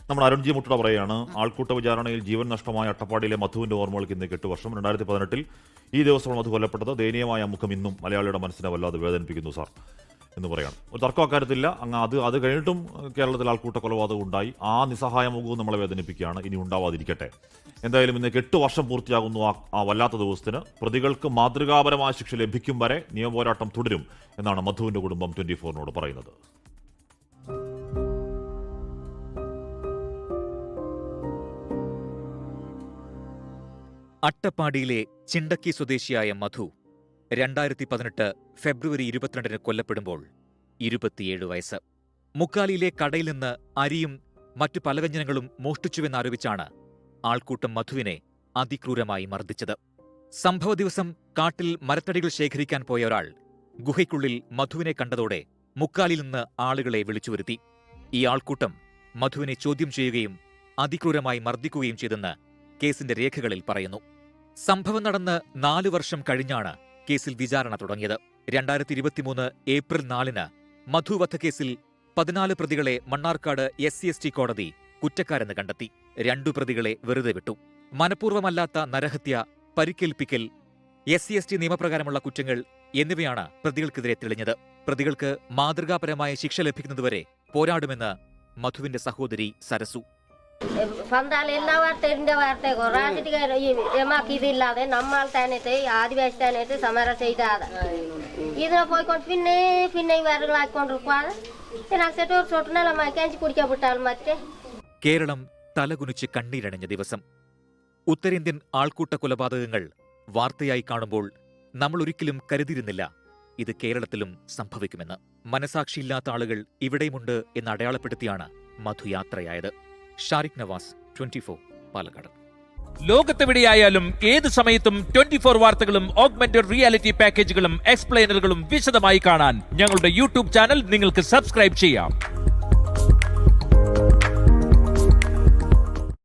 നമ്മൾ അരുൺജി മുട്ട പറയുകയാണ്, ആൾക്കൂട്ട വിചാരണയിൽ ജീവൻ നഷ്ടമായ അട്ടപ്പാടിയിലെ മധുവിന്റെ ഓർമ്മകൾക്ക് ഇന്ന് 8 വർഷം. 2018 ഈ ദിവസമാണ് മധു കൊല്ലപ്പെട്ടത്. ദയനീയമായ മുഖം ഇന്നും മലയാളിയുടെ മനസ്സിനെ വല്ലാതെ വേദനിപ്പിക്കുന്നു സാർ എന്ന് പറയാണ്. ഒരു തർക്കം അക്കാര്യത്തില്ല. അങ്ങ് അത് കഴിഞ്ഞിട്ടും കേരളത്തിൽ ആൾക്കൂട്ട കൊലപാതകം ഉണ്ടായി. ആ നിസ്സഹായ മുഖവും നമ്മളെ വേദനിപ്പിക്കുകയാണ്. ഇനി ഉണ്ടാവാതിരിക്കട്ടെ. എന്തായാലും ഇന്ന് 8 വർഷം പൂർത്തിയാകുന്നു ആ വല്ലാത്ത ദിവസത്തിന്. പ്രതികൾക്ക് മാതൃകാപരമായ ശിക്ഷ ലഭിക്കും വരെ നിയമപോരാട്ടം തുടരും എന്നാണ് മധുവിന്റെ കുടുംബം 24-നോട് പറയുന്നത്. അട്ടപ്പാടിയിലെ ചിണ്ടക്കി സ്വദേശിയായ മധു 2018 ഫെബ്രുവരി 22-ന് കൊല്ലപ്പെടുമ്പോൾ 27 വയസ്സ്. മുക്കാലിയിലെ കടയിൽ നിന്ന് അരിയും മറ്റു പലവ്യഞ്ജനങ്ങളും മോഷ്ടിച്ചുവെന്നാരോപിച്ചാണ് ആൾക്കൂട്ടം മധുവിനെ അതിക്രൂരമായി മർദ്ദിച്ചത്. സംഭവ ദിവസം കാട്ടിൽ മരത്തടികൾ ശേഖരിക്കാൻ പോയ ഒരാൾ ഗുഹയ്ക്കുള്ളിൽ മധുവിനെ കണ്ടതോടെ മുക്കാലിൽ നിന്ന് ആളുകളെ വിളിച്ചുവരുത്തി. ഈ ആൾക്കൂട്ടം മധുവിനെ ചോദ്യം ചെയ്യുകയും അതിക്രൂരമായി മർദ്ദിക്കുകയും ചെയ്തെന്ന് കേസിന്റെ രേഖകളിൽ പറയുന്നു. സംഭവം നടന്ന് 4 വർഷം കഴിഞ്ഞാണ് കേസിൽ വിചാരണ തുടങ്ങിയത്. 2023 ഏപ്രിൽ 4-ന് മധു വധക്കേസിൽ 14 പ്രതികളെ മണ്ണാർക്കാട് SC/ST കോടതി കുറ്റക്കാരെന്ന് കണ്ടെത്തി. 2 പ്രതികളെ വെറുതെ വിട്ടു. മനഃപൂർവ്വമല്ലാത്ത നരഹത്യ, പരിക്കേൽപ്പിക്കൽ, SC/ST നിയമപ്രകാരമുള്ള കുറ്റങ്ങൾ എന്നിവയാണ് പ്രതികൾക്കെതിരെ തെളിഞ്ഞത്. പ്രതികൾക്ക് മാതൃകാപരമായ ശിക്ഷ ലഭിക്കുന്നതുവരെ പോരാടുമെന്ന് മധുവിന്റെ സഹോദരി സരസു. പന്താൽ എല്ലാ വാർത്തയും റാസിറ്റുകാർ എമാക്ക് ഇതില്ലാതെ നമ്മൾ തന്നെ ആദിവാസി തന്നെ സമരം ചെയ്താതെ ഇതിനെ പോയിക്കൊണ്ട് പിന്നെ ഇവരുകളായിക്കൊണ്ടിരിക്കാതെ ഒരു ചൊട്ടനലമായി കഞ്ചി കുടിക്കാൻ വിട്ടാൽ മറ്റേ. കേരളം തലകുനിച്ച് കണ്ണീരണിഞ്ഞ ദിവസം. ഉത്തരേന്ത്യൻ ആൾക്കൂട്ട കൊലപാതകങ്ങൾ വാർത്തയായി കാണുമ്പോൾ നമ്മൾ ഒരിക്കലും കരുതിയിരുന്നില്ല ഇത് കേരളത്തിലും സംഭവിക്കുമെന്ന്. മനസാക്ഷിയില്ലാത്ത ആളുകൾ ഇവിടെയുമുണ്ട് എന്ന് അടയാളപ്പെടുത്തിയാണ് മധു യാത്രയായത്. ഷാരിഖ് നവാസ്, 24, പാലക്കാട്. ലോകത്തെവിടെയായാലും ഏത് സമയത്തും 24 വാർത്തകളും ഓഗ്മെന്റഡ് റിയാലിറ്റി പാക്കേജുകളും എക്സ്പ്ലെയിനറുകളും വിശദമായി കാണാൻ ഞങ്ങളുടെ യൂട്യൂബ് ചാനൽ നിങ്ങൾക്ക് സബ്സ്ക്രൈബ് ചെയ്യാം.